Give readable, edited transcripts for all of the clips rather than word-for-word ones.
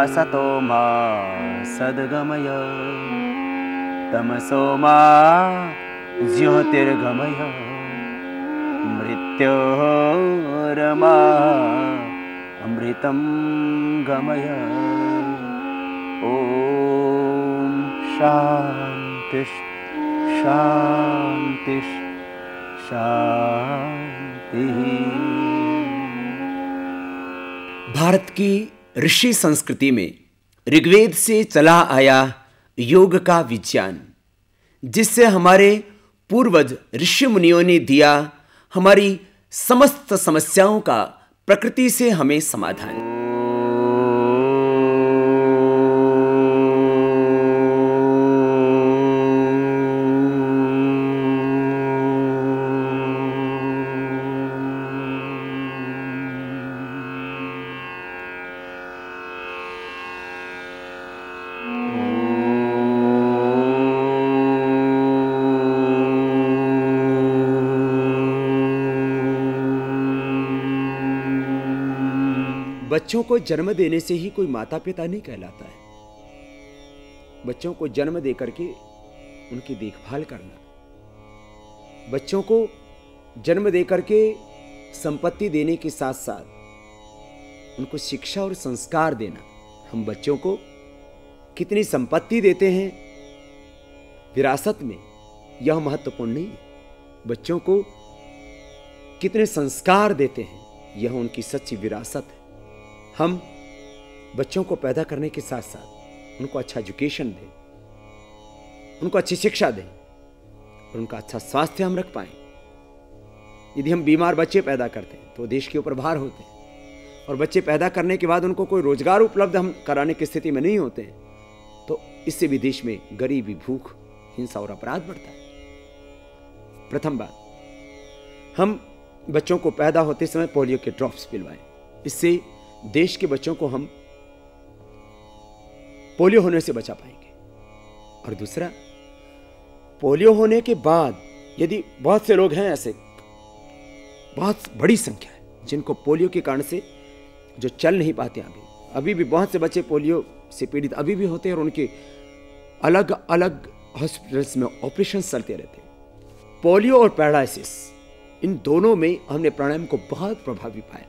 असतो मा सद्गमय तमसो मा ज्योतिर्गमय मृत्योर्मा अमृतं गमय। ओम शांति शांति शांति। भारत की ऋषि संस्कृति में ऋग्वेद से चला आया योग का विज्ञान, जिससे हमारे पूर्वज ऋषि मुनियों ने दिया हमारी समस्त समस्याओं का प्रकृति से हमें समाधान। बच्चों को जन्म देने से ही कोई माता पिता नहीं कहलाता है। बच्चों को जन्म दे करके उनकी देखभाल करना, बच्चों को जन्म दे करके संपत्ति देने के साथ साथ उनको शिक्षा और संस्कार देना। हम बच्चों को कितनी संपत्ति देते हैं विरासत में, यह महत्वपूर्ण नहीं है। बच्चों को कितने संस्कार देते हैं, यह उनकी सच्ची विरासत है। हम बच्चों को पैदा करने के साथ साथ उनको अच्छा एजुकेशन दें, उनको अच्छी शिक्षा दें और उनका अच्छा स्वास्थ्य हम रख पाएं। यदि हम बीमार बच्चे पैदा करते हैं तो देश के ऊपर भार होते हैं, और बच्चे पैदा करने के बाद उनको कोई रोजगार उपलब्ध हम कराने की स्थिति में नहीं होते हैं, तो इससे भी देश में गरीबी, भूख, हिंसा और अपराध बढ़ता है। प्रथम बात, हम बच्चों को पैदा होते समय पोलियो के ड्रॉप्स पिलवाएं। इससे देश के बच्चों को हम पोलियो होने से बचा पाएंगे। और दूसरा, पोलियो होने के बाद यदि बहुत से लोग हैं, ऐसे बहुत बड़ी संख्या है जिनको पोलियो के कारण से जो चल नहीं पाते, अभी भी बहुत से बच्चे पोलियो से पीड़ित अभी भी होते हैं, और उनके अलग अलग हॉस्पिटल्स में ऑपरेशन चलते रहते हैं। पोलियो और पैरालिसिस, इन दोनों में हमने प्राणायाम को बहुत प्रभावी पाया।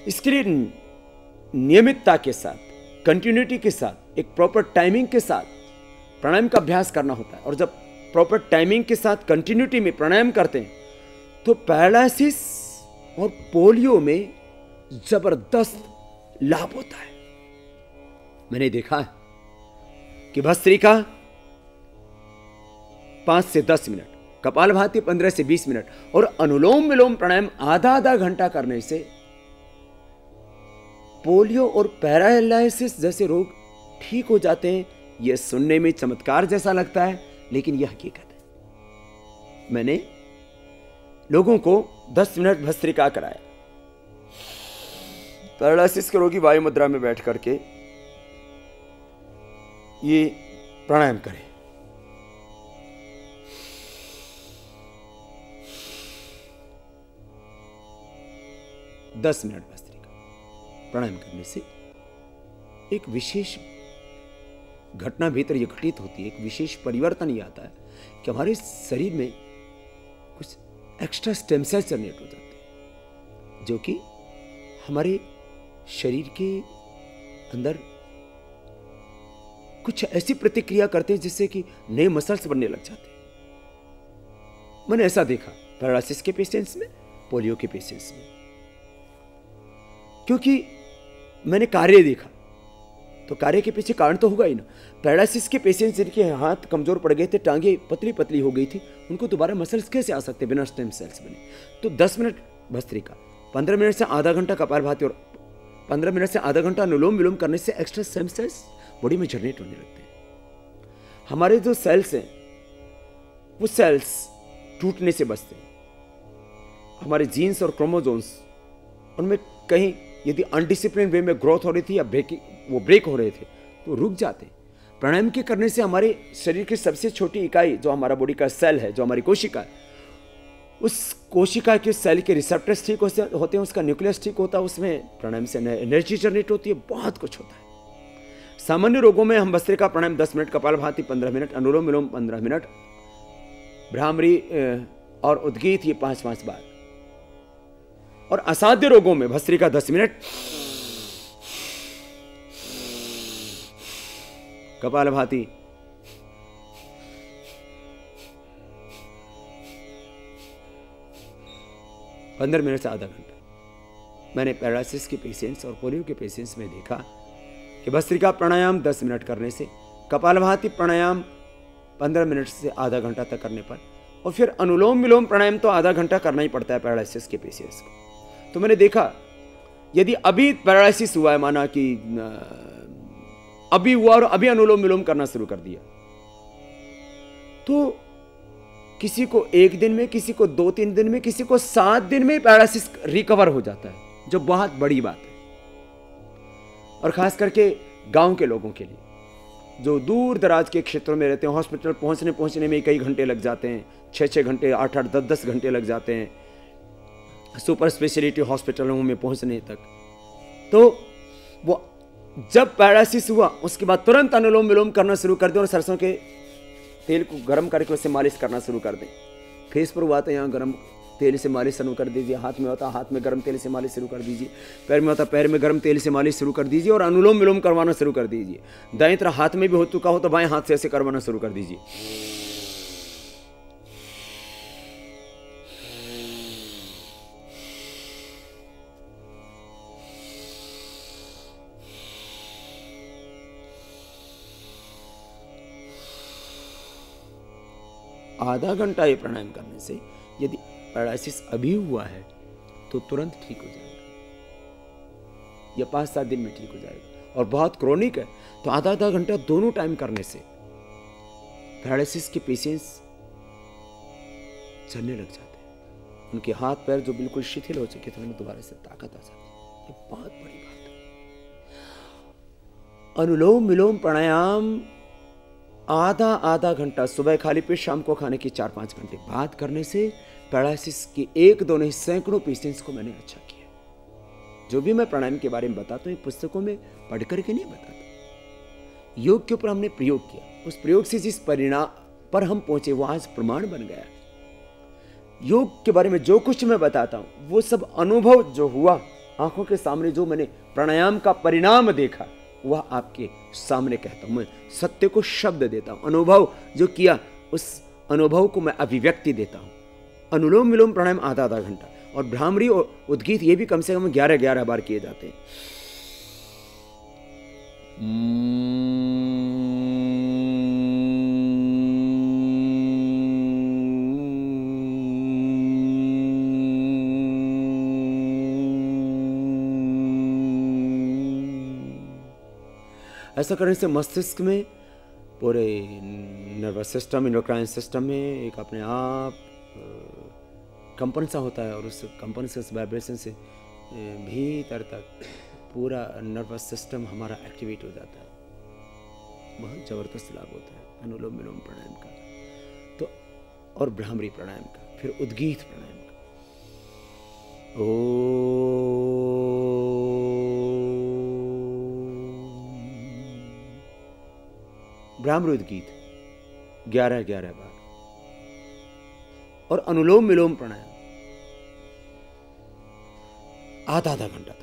इसके लिए नियमितता के साथ, कंटिन्यूटी के साथ, एक प्रॉपर टाइमिंग के साथ प्राणायाम का अभ्यास करना होता है। और जब प्रॉपर टाइमिंग के साथ कंटिन्यूटी में प्राणायाम करते हैं तो पैरालिसिस और पोलियो में जबरदस्त लाभ होता है। मैंने देखा है कि भस्त्रिका 5 से 10 मिनट, कपालभाति 15 से 20 मिनट और अनुलोम विलोम प्राणायाम आधा घंटा करने से पोलियो और पैरालिसिस जैसे रोग ठीक हो जाते हैं। यह सुनने में चमत्कार जैसा लगता है, लेकिन यह हकीकत है। मैंने लोगों को 10 मिनट भस्त्रिका कराया। पैरालिसिस के रोगी वायु मुद्रा में बैठ करके ये प्राणायाम करें। दस मिनट भस्त्रिका प्राणायाम करने से एक विशेष घटना भीतर यह घटित होती है, एक विशेष परिवर्तन ये आता है कि हमारे शरीर में कुछ एक्स्ट्रा स्टेम सेल्स जनरेट हो जाते हैं, जो कि हमारे शरीर के अंदर कुछ ऐसी प्रतिक्रिया करते हैं जिससे कि नए मसल्स बनने लग जाते हैं। मैंने ऐसा देखा पैरालिसिस के पेशेंट्स में, पोलियो के पेशेंट्स में, क्योंकि मैंने कार्य देखा। तो कार्य के पीछे कारण तो होगा ही ना। पैरालिसिस के पेशेंट्स जिनके हाथ कमजोर पड़ गए थे, टांगे पतली पतली हो गई थी, उनको दोबारा मसल्स कैसे आ सकते बिना स्टेम सेल्स बने। तो 10 मिनट भस्त्रिका, 15 मिनट से आधा घंटा कपालभाति और 15 मिनट से आधा घंटा अनुलोम विलोम करने से एक्स्ट्रा स्टेम सेल्स बॉडी में जनरेट होने लगते हैं। हमारे जो सेल्स हैं वो सेल्स टूटने से बचते हैं। हमारे जीन्स और क्रोमोसोम्स, उनमें कहीं यदि अनडिसिप्लिन वे में ग्रोथ हो रही थी या वो ब्रेक हो रहे थे तो रुक जाते। प्राणायाम के करने से हमारे शरीर की सबसे छोटी इकाई जो हमारा बॉडी का सेल है, जो हमारी कोशिका है, उस कोशिका के सेल के रिसेप्टर्स ठीक होते हैं, उसका न्यूक्लियस ठीक होता है, उसमें प्राणायाम से एनर्जी जनरेट होती है, बहुत कुछ होता है। सामान्य रोगों में हम भस्त्रिका प्राणायाम 10 मिनट, कपालभाति 15 मिनट, अनुलोम विलोम 15 मिनट, भ्रामरी और उद्गीत ये 5-5 बार, और असाध्य रोगों में भस्त्रिका 10 मिनट, कपालभाति 15 मिनट से आधा घंटा। मैंने पैरालिसिस के पेशेंट्स और पोलियो के पेशेंट्स में देखा कि भस्त्रिका प्राणायाम 10 मिनट करने से, कपालभाति प्राणायाम 15 मिनट से आधा घंटा तक करने पर, और फिर अनुलोम विलोम प्राणायाम तो आधा घंटा करना ही पड़ता है पैरालिसिस के पेशेंट्स को। तो मैंने देखा यदि अभी पैरालिसिस हुआ है, माना कि अभी हुआ और अभी अनुलोम विलोम करना शुरू कर दिया, तो किसी को 1 दिन में, किसी को 2-3 दिन में, किसी को 7 दिन में पैरालिसिस रिकवर हो जाता है, जो बहुत बड़ी बात है। और खास करके गांव के लोगों के लिए जो दूर दराज के क्षेत्रों में रहते हैं, हॉस्पिटल पहुंचने में कई घंटे लग जाते हैं, 6-6 घंटे, 8-8, 10-10 घंटे लग जाते हैं सुपर स्पेशलिटी हॉस्पिटलों में पहुंचने तक। तो वो जब पैरालिसिस हुआ उसके बाद तुरंत अनुलोम विलोम करना शुरू कर दें और सरसों के तेल को गर्म करके उससे मालिश करना शुरू कर दें। फेस पर हुआ तो यहाँ गर्म तेल से मालिश शुरू कर दीजिए, हाथ में होता हाथ में गर्म तेल से मालिश शुरू कर दीजिए, पैर में होता पैर में गर्म तेल से मालिश शुरू कर दीजिए, और अनुलोम विलोम करवाना शुरू कर दीजिए। दाएं तरफ हाथ में भी हो चुका हो तो बाएं हाथ से ऐसे करवाना शुरू कर दीजिए। आधा घंटा ये प्राणायाम करने से यदि पैरालिसिस अभी हुआ है तो तुरंत ठीक हो जाएगा, या 5-7 दिन में ठीक हो जाएगा। और बहुत क्रोनिक है तो आधा घंटा दोनों टाइम करने से पैरालिसिस के पेशेंट्स चलने लग जाते हैं, उनके हाथ पैर जो बिल्कुल शिथिल हो चुके थे उन्हें दोबारा से ताकत आ जाती है। ये बहुत बड़ी बात है। अनुलोम विलोम प्राणायाम आधा घंटा सुबह खाली पेट, शाम को खाने की 4-5 घंटे बाद करने से पैरालिसिस के 1-2 नहीं सैकड़ों पेशेंट्स को मैंने अच्छा किया। जो भी मैं प्राणायाम के बारे में बताता हूँ पुस्तकों में पढ़ करके नहीं बताता, योग के ऊपर हमने प्रयोग किया, उस प्रयोग से जिस परिणाम पर हम पहुंचे वो आज प्रमाण बन गया। योग के बारे में जो कुछ मैं बताता हूँ वो सब अनुभव जो हुआ आंखों के सामने, जो मैंने प्राणायाम का परिणाम देखा वह आपके सामने कहता हूं। मैं सत्य को शब्द देता हूं, अनुभव जो किया उस अनुभव को मैं अभिव्यक्ति देता हूं। अनुलोम विलोम प्राणायाम आधा घंटा, और भ्रामरी और उद्गीत ये भी कम से कम 11-11 बार किए जाते हैं। ऐसा करने से मस्तिष्क में, पूरे नर्वस सिस्टम, इंडोक्राइन सिस्टम में एक अपने आप कंपन सा होता है, और उस कंपन से, उस वाइब्रेशन से भीतर तक पूरा नर्वस सिस्टम हमारा एक्टिवेट हो जाता है। बहुत ज़बरदस्त लाभ होता है अनुलोम विलोम प्राणायाम का, तो और भ्रामरी प्राणायाम का, फिर उद्गीत प्राणायाम का। भ्रामरी उद्गीत 11-11 बार, और अनुलोम विलोम प्राणायाम आधा घंटा तो।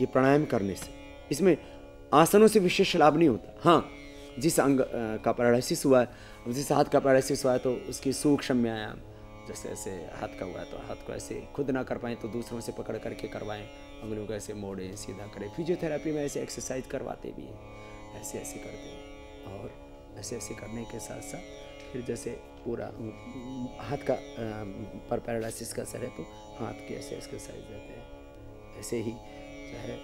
ये प्राणायाम करने से, इसमें आसनों से विशेष लाभ नहीं होता। हाँ, जिस अंग का पैरालिसिस हुआ है, जिस हाथ का पैरालिसिस हुआ है तो उसकी सूक्ष्म व्यायाम, जैसे ऐसे हाथ का हुआ है तो हाथ को ऐसे खुद ना कर पाएँ तो दूसरों से पकड़ करके करवाएं, उंगलियों को ऐसे मोड़ें, सीधा करें। फिजियोथेरेपी में ऐसे एक्सरसाइज करवाते भी हैं, ऐसे ऐसे करते हैं। और ऐसे ऐसे करने के साथ साथ फिर जैसे पूरा हाथ का पर पैरालिसिस का असर है तो हाथ के ऐसे एक्सरसाइज देते हैं। ऐसे ही जो है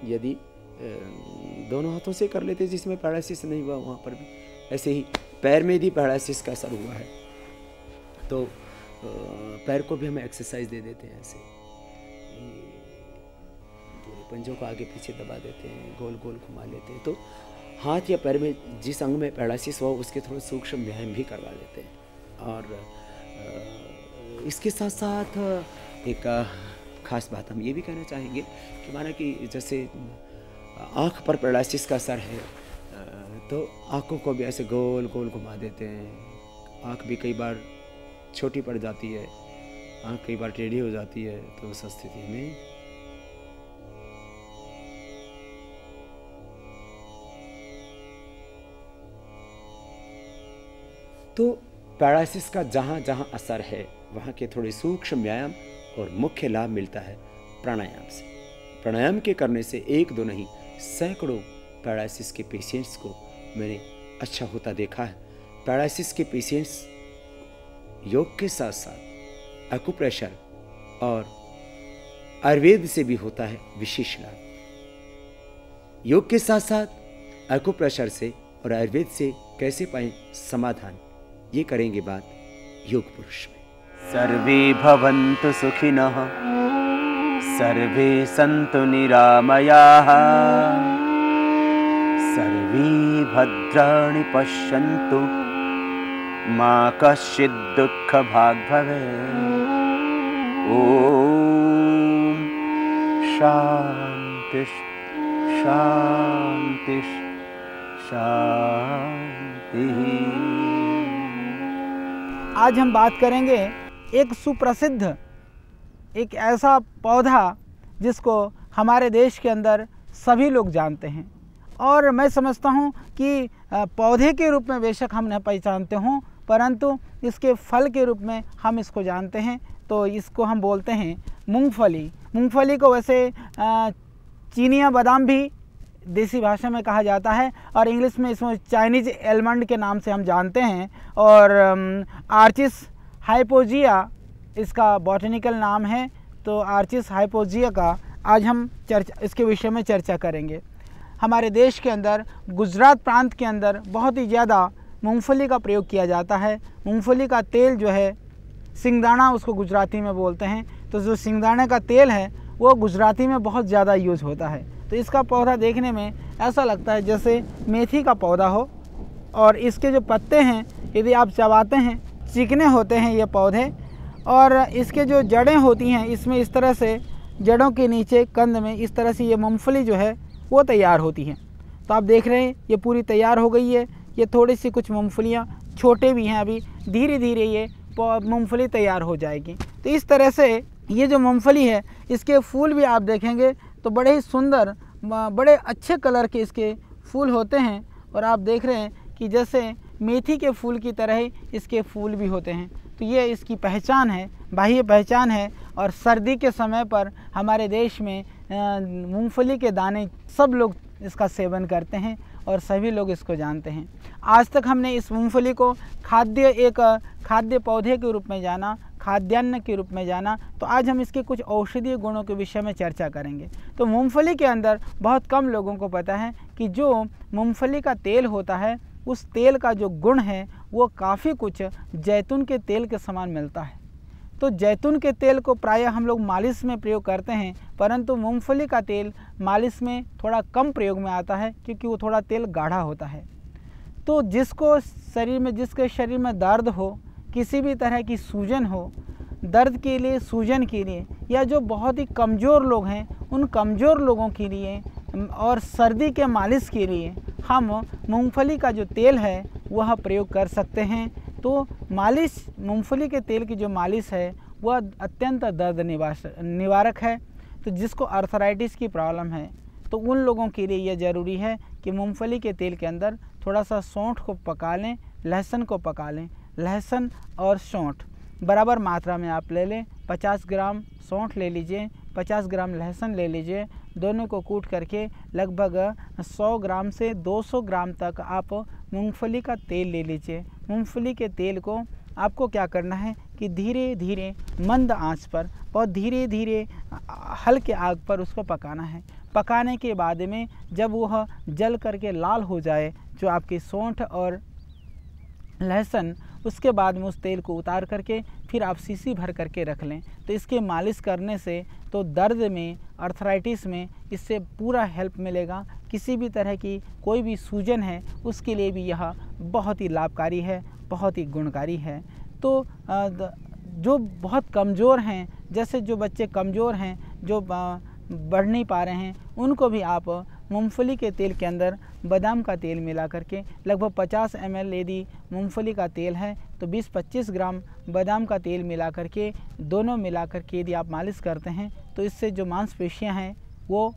यदि दोनों हाथों से कर लेते जिसमें पैरालिसिस नहीं हुआ वहाँ पर भी, ऐसे ही पैर में भी पैरालिसिस का असर हुआ है तो पैर को भी हम एक्सरसाइज दे देते हैं। ऐसे पूरे पंजों को आगे पीछे दबा देते हैं, गोल गोल घुमा लेते हैं। तो हाथ या पैर में जिस अंग में पैरालिसिस हुआ उसके थोड़े सूक्ष्म व्यायाम भी करवा देते हैं। और इसके साथ साथ एक ख़ास बात हम ये भी कहना चाहेंगे कि माना कि जैसे आँख पर पैरालिसिस का असर है, तो आँखों को भी ऐसे गोल गोल घुमा देते हैं। आँख भी कई बार छोटी पड़ जाती है, आँख कई बार टेढ़ी हो जाती है। तो उस स्थिति में तो पैरालिसिस का जहाँ जहाँ असर है वहाँ के थोड़े सूक्ष्म व्यायाम और मुख्य लाभ मिलता है प्राणायाम से। प्राणायाम के करने से एक दो नहीं, सैकड़ों पैरालिसिस के पेशेंट्स को मैंने अच्छा होता देखा है। पैरालिसिस के पेशेंट्स योग के साथ साथ एक्यूप्रेशर और आयुर्वेद से भी होता है विशेष लाभ। योग के साथ साथ एक्यूप्रेशर से और आयुर्वेद से कैसे पाएं समाधान, ये करेंगे बात योग पुरुष में। सर्वे भवन्तु सुखिनः, सर्वे सन्तु निरामयाः, सर्वे भद्राणि पश्यन्तु, मा कश्चित् दुःखभाग् भवेत्। ॐ शान्ति शान्ति शान्तिः। आज हम बात करेंगे एक सुप्रसिद्ध, एक ऐसा पौधा जिसको हमारे देश के अंदर सभी लोग जानते हैं, और मैं समझता हूँ कि पौधे के रूप में बेशक हम न पहचानते हों, परंतु इसके फल के रूप में हम इसको जानते हैं। तो इसको हम बोलते हैं मूंगफली। मूंगफली को वैसे चीनिया बादाम भी देसी भाषा में कहा जाता है, और इंग्लिश में इसमें चाइनीज एलमंड के नाम से हम जानते हैं। और आर्चिस हाइपोजिया इसका बॉटनिकल नाम है। तो आर्चिस हाइपोजिया का आज हम इसके विषय में चर्चा करेंगे। हमारे देश के अंदर गुजरात प्रांत के अंदर बहुत ही ज़्यादा मूंगफली का प्रयोग किया जाता है। मूंगफली का तेल जो है, सिंगदाना उसको गुजराती में बोलते हैं, तो जो सिंगदाने का तेल है वो गुजराती में बहुत ज़्यादा यूज़ होता है। तो इसका पौधा देखने में ऐसा लगता है जैसे मेथी का पौधा हो, और इसके जो पत्ते हैं यदि आप चबाते हैं चिकने होते हैं ये पौधे, और इसके जो जड़ें होती हैं इसमें इस तरह से जड़ों के नीचे कंद में इस तरह से ये मूंगफली जो है वो तैयार होती हैं। तो आप देख रहे हैं ये पूरी तैयार हो गई है। ये थोड़ी सी कुछ मूंगफलियाँ छोटे भी हैं, अभी धीरे धीरे ये मूंगफली तैयार हो जाएगी। तो इस तरह से ये जो मूंगफली है इसके फूल भी आप देखेंगे तो बड़े ही सुंदर, बड़े अच्छे कलर के इसके फूल होते हैं, और आप देख रहे हैं कि जैसे मेथी के फूल की तरह ही इसके फूल भी होते हैं। तो ये इसकी पहचान है, बाह्य पहचान है। और सर्दी के समय पर हमारे देश में मूंगफली के दाने सब लोग इसका सेवन करते हैं और सभी लोग इसको जानते हैं। आज तक हमने इस मूंगफली को खाद्य पौधे के रूप में जाना, खाद्यान्न के रूप में जाना। तो आज हम इसके कुछ औषधीय गुणों के विषय में चर्चा करेंगे। तो मूंगफली के अंदर बहुत कम लोगों को पता है कि जो मूंगफली का तेल होता है उस तेल का जो गुण है वो काफ़ी कुछ जैतून के तेल के समान मिलता है। तो जैतून के तेल को प्रायः हम लोग मालिश में प्रयोग करते हैं, परंतु मूंगफली का तेल मालिश में थोड़ा कम प्रयोग में आता है क्योंकि वो थोड़ा तेल गाढ़ा होता है। तो जिसके शरीर में दर्द हो, किसी भी तरह की सूजन हो, दर्द के लिए, सूजन के लिए, या जो बहुत ही कमज़ोर लोग हैं उन कमज़ोर लोगों के लिए और सर्दी के मालिश के लिए हम मूंगफली का जो तेल है वह प्रयोग कर सकते हैं। तो मालिश, मूंगफली के तेल की जो मालिश है वह अत्यंत दर्द निवारक है। तो जिसको अर्थराइटिस की प्रॉब्लम है तो उन लोगों के लिए यह ज़रूरी है कि मूंगफली के तेल के अंदर थोड़ा सा सौंठ को पका लें, लहसुन को पका लें। लहसुन और सौंठ बराबर मात्रा में आप ले लें। 50 ग्राम सौंठ ले लीजिए, 50 ग्राम लहसुन ले लीजिए। दोनों को कूट करके लगभग 100 ग्राम से 200 ग्राम तक आप मूंगफली का तेल ले लीजिए। मूंगफली के तेल को आपको क्या करना है कि धीरे धीरे मंद आंच पर, बहुत धीरे धीरे हल्के आग पर उसको पकाना है। पकाने के बाद में जब वह जल करके लाल हो जाए जो आपकी सौंठ और लहसुन, उसके बाद में उस तेल को उतार करके फिर आप शीशी भर करके रख लें। तो इसके मालिश करने से तो दर्द में, अर्थराइटिस में इससे पूरा हेल्प मिलेगा। किसी भी तरह की कोई भी सूजन है उसके लिए भी यह बहुत ही लाभकारी है, बहुत ही गुणकारी है। तो जो बहुत कमज़ोर हैं, जैसे जो बच्चे कमज़ोर हैं, जो बढ़ नहीं पा रहे हैं, उनको भी आप मूंगफली के तेल के अंदर बादाम का तेल मिला करके लगभग 50 ml यदि मूंगफली का तेल है तो 20-25 ग्राम बादाम का तेल मिला करके, दोनों मिला करके यदि आप मालिश करते हैं तो इससे जो मांसपेशियां हैं वो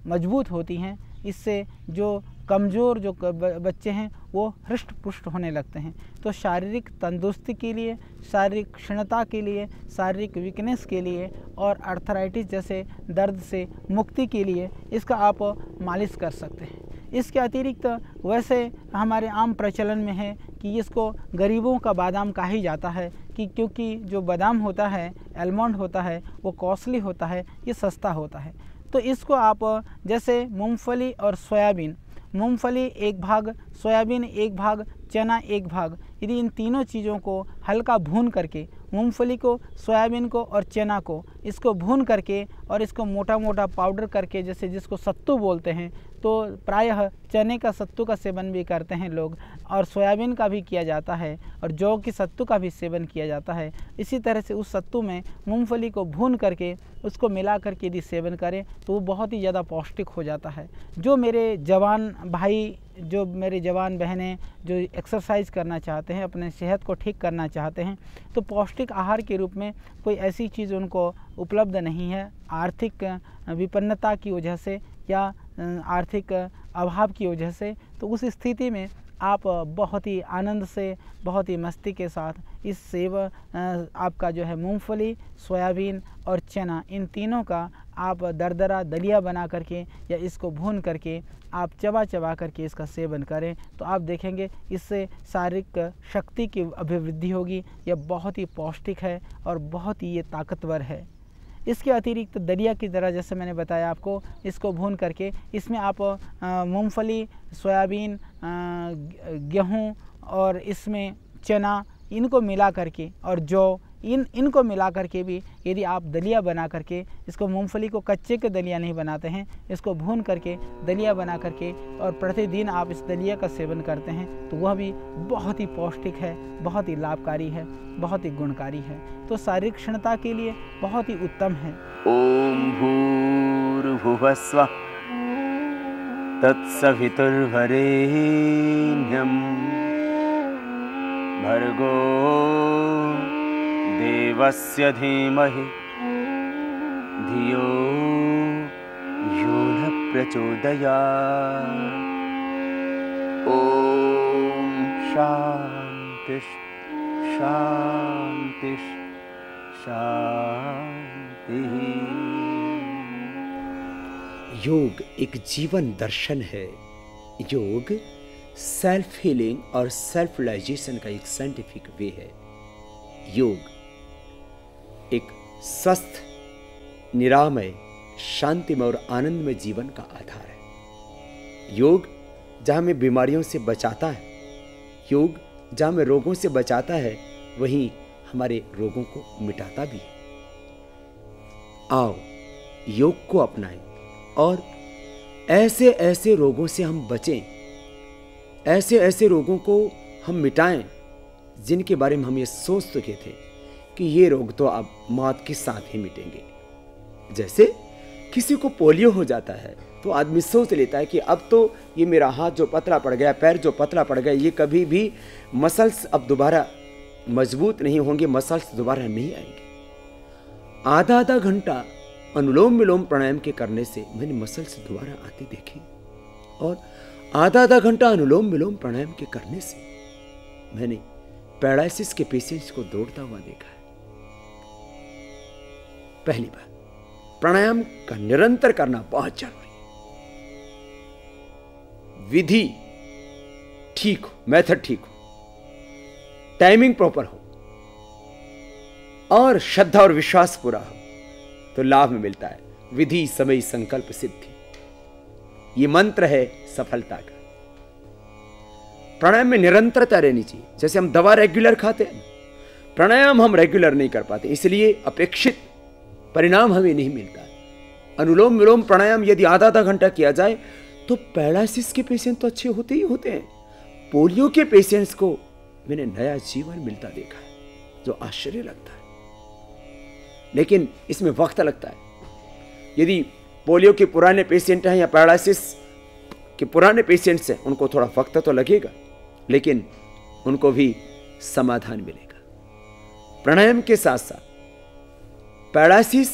मजबूत होती हैं। इससे जो कमज़ोर जो बच्चे हैं वो हृष्ट पुष्ट होने लगते हैं। तो शारीरिक तंदुरुस्ती के लिए, शारीरिक क्षीणता के लिए, शारीरिक वीकनेस के लिए और आर्थराइटिस जैसे दर्द से मुक्ति के लिए इसका आप मालिश कर सकते हैं। इसके अतिरिक्त वैसे हमारे आम प्रचलन में है कि इसको गरीबों का बादाम कहा ही जाता है, कि क्योंकि जो बादाम होता है, आलमंड होता है, वो कॉस्टली होता है, ये सस्ता होता है। तो इसको आप जैसे मूंगफली और सोयाबीन, मूंगफली एक भाग, सोयाबीन एक भाग, चना एक भाग, यदि इन तीनों चीज़ों को हल्का भून करके, मूंगफली को, सोयाबीन को और चना को, इसको भून करके और इसको मोटा मोटा पाउडर करके, जैसे जिसको सत्तू बोलते हैं, तो प्रायः चने का सत्तू का सेवन भी करते हैं लोग, और सोयाबीन का भी किया जाता है, और जौ की सत्तू का भी सेवन किया जाता है। इसी तरह से उस सत्तू में मूंगफली को भून करके उसको मिला करके यदि सेवन करें तो वो बहुत ही ज़्यादा पौष्टिक हो जाता है। जो मेरे जवान भाई, जो मेरे जवान बहनें जो एक्सरसाइज करना चाहते हैं, अपने सेहत को ठीक करना चाहते हैं, तो पौष्टिक आहार के रूप में कोई ऐसी चीज़ उनको उपलब्ध नहीं है आर्थिक विपन्नता की वजह से या आर्थिक अभाव की वजह से। तो उस स्थिति में आप बहुत ही आनंद से, बहुत ही मस्ती के साथ इस सेव आपका जो है मूंगफली, सोयाबीन और चना, इन तीनों का आप दरदरा दलिया बना करके या इसको भून करके आप चबा चबा करके इसका सेवन करें तो आप देखेंगे इससे शारीरिक शक्ति की अभिवृद्धि होगी। यह बहुत ही पौष्टिक है और बहुत ही ये ताकतवर है। इसके अतिरिक्त दलिया की तरह जैसे मैंने बताया आपको, इसको भून करके इसमें आप मूंगफली, सोयाबीन, गेहूँ और इसमें चना, इनको मिला करके और जौ, इनको मिला करके भी यदि आप दलिया बना करके, इसको मूंगफली को कच्चे के दलिया नहीं बनाते हैं, इसको भून करके दलिया बना करके और प्रतिदिन आप इस दलिया का सेवन करते हैं तो वह भी बहुत ही पौष्टिक है, बहुत ही लाभकारी है, बहुत ही गुणकारी है। तो शारीरिक क्षमता के लिए बहुत ही उत्तम है। ओम भूर्भुवः स्वः तत्सवितुर्वरेण्यं भर्गो देवस्य धीमहि धियो यो न प्रचोदयात्। ओम शांति शांति शांति। योग एक जीवन दर्शन है। योग सेल्फ हीलिंग और सेल्फ रियलाइजेशन का एक साइंटिफिक वे है। योग एक स्वस्थ, निरामय, शांतिमय और आनंदमय जीवन का आधार है। योग जहाँ हमें बीमारियों से बचाता है, योग जहाँ हमें रोगों से बचाता है, वहीं हमारे रोगों को मिटाता भी है। आओ योग को अपनाएं और ऐसे ऐसे रोगों से हम बचें, ऐसे ऐसे रोगों को हम मिटाएं जिनके बारे में हम ये सोच चुके थे कि ये रोग तो अब मौत के साथ ही मिटेंगे। जैसे किसी को पोलियो हो जाता है तो आदमी सोच लेता है कि अब तो ये मेरा हाथ जो पतला पड़ गया, पैर जो पतला पड़ गया, ये कभी भी मसल्स अब दोबारा मजबूत नहीं होंगे, मसल्स दोबारा नहीं आएंगे। आधा आधा घंटा अनुलोम विलोम प्राणायाम के करने से मैंने मसल्स दोबारा आते देखे, और आधा आधा घंटा अनुलोम विलोम प्राणायाम के करने से मैंने पैरालिसिस के पेशेंट्स को दौड़ता हुआ देखा है। पहली बात, प्राणायाम का निरंतर करना बहुत जरूरी है। विधि ठीक हो, मेथड ठीक हो, टाइमिंग प्रॉपर हो और श्रद्धा और विश्वास पूरा हो तो लाभ में मिलता है। विधि समय संकल्प सिद्धि, ये मंत्र है सफलता का। प्राणायाम में निरंतरता रहनी चाहिए। जैसे हम दवा रेगुलर खाते हैं, प्राणायाम हम रेगुलर नहीं कर पाते, इसलिए अपेक्षित परिणाम हमें नहीं मिलता है। अनुलोम विलोम प्राणायाम यदि आधा आधा घंटा किया जाए तो पैरालिसिस के पेशेंट तो अच्छे होते ही होते हैं। पोलियो के पेशेंट्स को मैंने नया जीवन मिलता देखा है जो आश्चर्य लगता है। लेकिन इसमें वक्त लगता है। यदि पोलियो के पुराने पेशेंट हैं या पैरालिसिस के पुराने पेशेंट्स हैं, उनको थोड़ा वक्त तो लगेगा, लेकिन उनको भी समाधान मिलेगा। प्राणायाम के साथ साथ पैरालिसिस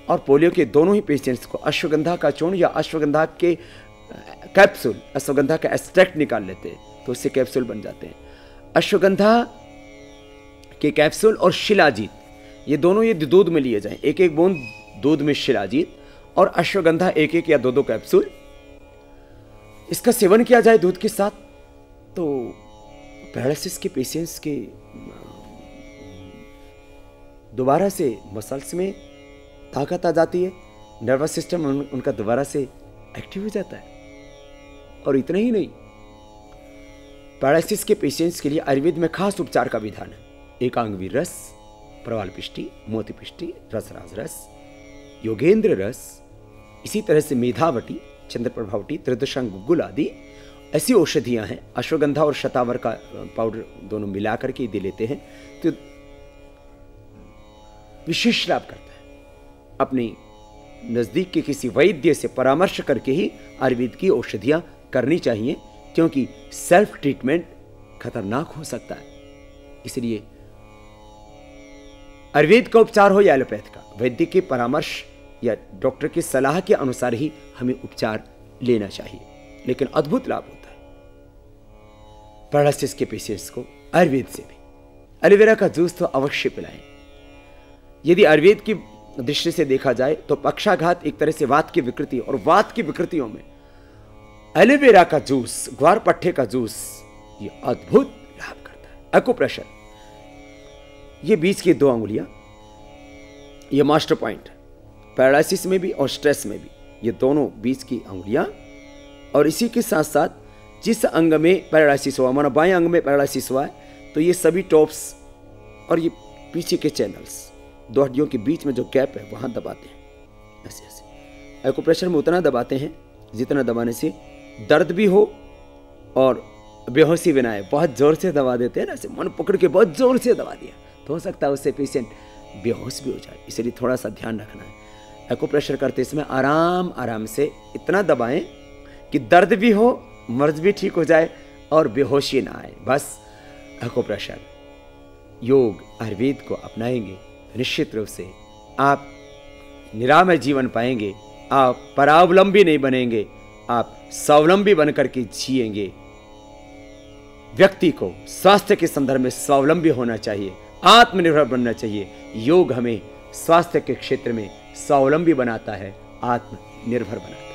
और पोलियो के दोनों ही पेशेंट्स को अश्वगंधा का चूर्ण या अश्वगंधा के कैप्सूल, अश्वगंधा का एक्सट्रैक्ट निकाल लेते हैं तो उससे कैप्सूल बन जाते हैं। अश्वगंधा के कैप्सूल और शिलाजीत, ये दोनों ये दूध में लिए जाएं, एक एक बूंद दूध में शिलाजीत और अश्वगंधा एक एक या दो दो कैप्सूल, इसका सेवन किया जाए दूध के साथ, तो पैरालिसिस के पेशेंट्स के दोबारा से मसल्स में ताकत आ जाती है, नर्वस सिस्टम उनका दोबारा से एक्टिव हो जाता है। और इतना ही नहीं, पैरालिसिस के पेशेंट्स के लिए आयुर्वेद में खास उपचार का विधान है। एकांगवीर रस, प्रवाल पिष्टी, मोती पिष्टी, रसराज रस, योगेंद्र रस, इसी तरह से मेधावटी, चंद्रप्रभावटी, त्रिदशांग गुग्गुल आदि ऐसी औषधियां हैं। अश्वगंधा और शतावर का पाउडर दोनों मिलाकर के दे लेते हैं तो विशेष लाभ करता है। अपने नजदीक के किसी वैद्य से परामर्श करके ही आयुर्वेद की औषधियां करनी चाहिए, क्योंकि सेल्फ ट्रीटमेंट खतरनाक हो सकता है। इसलिए आयुर्वेद का उपचार हो या एलोपैथ का, वैद्य के परामर्श या डॉक्टर की सलाह के अनुसार ही हमें उपचार लेना चाहिए, लेकिन अद्भुत लाभ होता है पैरालिसिस के पेशेंट्स को आयुर्वेद से भी। एलोवेरा का जूस तो अवश्य पिलाएं। यदि आयुर्वेद की दृष्टि से देखा जाए तो पक्षाघात एक तरह से वात की विकृति, और वात की विकृतियों में एलोवेरा का जूस, ग्वार पट्टे का जूस, ये अद्भुत लाभ करता है। एक्यूप्रेशर, ये बीच की 2 अंगुलियां, ये मास्टर पॉइंट है पैरालिसिस में भी और स्ट्रेस में भी, ये दोनों बीच की अंगुलियां। और इसी के साथ साथ जिस अंग में पैरालिसिस हुआ, माना बाएं अंग में पैरालिसिस हुआ है, तो ये सभी टॉप्स और ये पीछे के चैनल्स, 2 हड्डियों के बीच में जो गैप है वहां दबाते हैं, ऐसे ऐसे। एक्यूप्रेशर में उतना दबाते हैं जितना दबाने से दर्द भी हो और बेहोशी भी ना आए। बहुत जोर से दबा देते हैं ना, ऐसे मन पकड़ के बहुत जोर से दबा दिया तो हो सकता है उससे पेशेंट बेहोश भी हो जाए, इसलिए थोड़ा सा ध्यान रखना है। एक्यूप्रेशर करते समय आराम आराम से इतना दबाएं कि दर्द भी हो, मर्ज भी ठीक हो जाए और बेहोशी ना आए, बस एक्यूप्रेशर। योग आयुर्वेद को अपनाएंगे तो निश्चित रूप से आप निरामय जीवन पाएंगे। आप परावलंबी नहीं बनेंगे, आप स्वावलंबी बनकर के जिएंगे। व्यक्ति को स्वास्थ्य के संदर्भ में स्वावलंबी होना चाहिए, आत्मनिर्भर बनना चाहिए। योग हमें स्वास्थ्य के क्षेत्र में स्वावलंबी बनाता है, आत्मनिर्भर बनाता है।